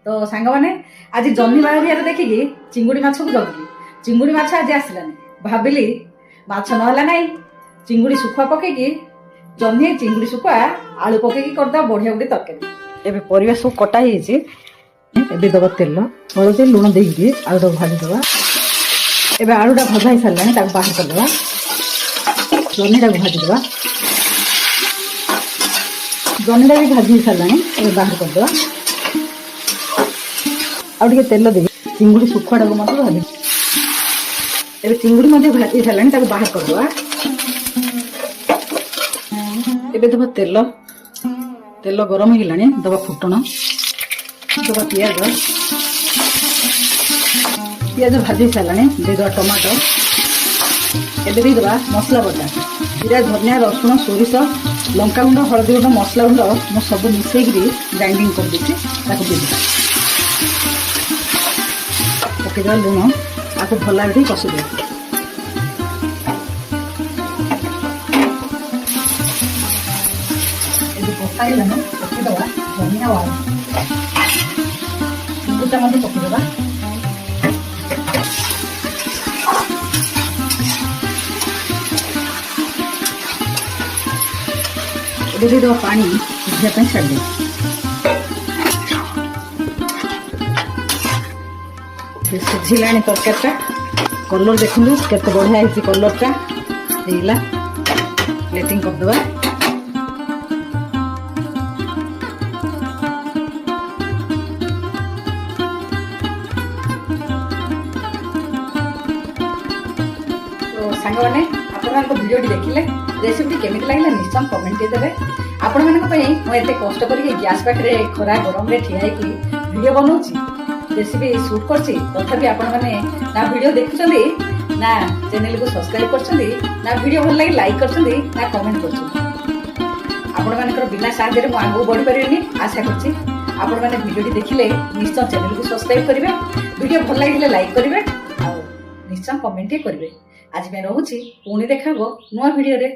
तो सांग मैंने आज जह्नी बाहर देखिकी चिंगुड़ी माछ को जगली चिंगुड़ी माछ आज आसलानी भाविली माछ नहला नाई चिंगुड़ी सुखुआ पकईकी जह्नी चिंगुड़ी सुखुआ आलू पकईकी करदा बढ़िया गोटे तरकारी। एबे परिबा सब कटा होईछि एबे दबा तेल हळदी लुण देकी आलूटा भाजी दबा। एबे आलूटा भजा हो सारानी ताको बाहर कर दबा जह्नीटा भाजी दबा जह्नीटा भी भाजी हो सारानी एबे बाहर कर दबा। आउ टिके तेल दे चिंगुड़ी सुखुआटा को मत भाजी एबे चिंगुड़ी मध्य भाजी सारानी ताको बाहर कर दबा। एबे दबा तेल तेल गरम होइलानी दबा फुटण दबा पियाज पियाज भाजी सारानी देदबा टमाटो एबे देदबा मसला बटा जीरा धनिया रसुण सोरिष लंका गुंड हळदी गुंड मसला गुंड मु सब मिसेकी ग्राइंडिंग कर देछि ताको देदबा पकेदबा लुण आपको भल भाव कषिदे पकाइला पकेदबा धनिया आलू चिंगुटा मध्य पकेदबा देदबा पानी सिझा छाड़ी सिझिला तरकारीटा कलर देखु केते बढ़िया है कलरटा प्लेटिंग करदबा। तो सांग मैंने आप भिडियो देखिले रेसिपी केमिति लागला निश्चय कमेंट देबे। आपण मानक पई म एते कष्ट करके गैस पाखरे खरा गरम रे ठिया की वीडियो बनाउची रेसिपी शूट करछि तथापि आपण माने ना वीडियो देखुछन्ती ना चैनल को सब्सक्राइब करछन्ती ना वीडियो भल लागे लाइक करछन्ती ना कमेंट करछन्ती। आपण मानकर बिना साहाय्य रे म आगु बढ़ी परिबेनी आशा करछि। आपण माने वीडियो देखिले निश्चय चैनल को सब्सक्राइब करिवे वीडियो भल लागिले लाइक करिवे आ निश्चय कमेंट करिवे। आज मैं रहूछि पुणी देखाबो नुआ वीडियो रे।